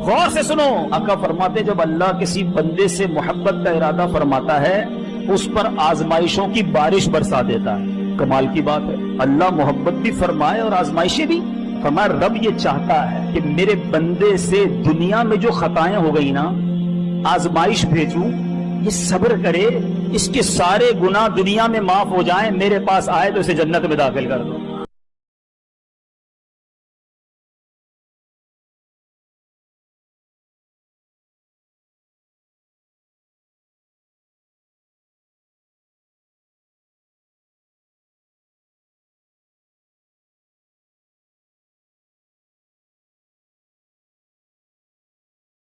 गौर से सुनो, आका फरमाते जब अल्लाह किसी बंदे से मोहब्बत का इरादा फरमाता है उस पर आजमाइशों की बारिश बरसा देता है। कमाल की बात है, अल्लाह मोहब्बत भी फरमाए और आजमाइशें भी। फरमाया रब ये चाहता है कि मेरे बंदे से दुनिया में जो खताएं हो गई ना, आजमाइश भेजूं, ये सब्र करे, इसके सारे गुनाह दुनिया में माफ हो जाएं, मेरे पास आए तो इसे जन्नत में दाखिल कर दो।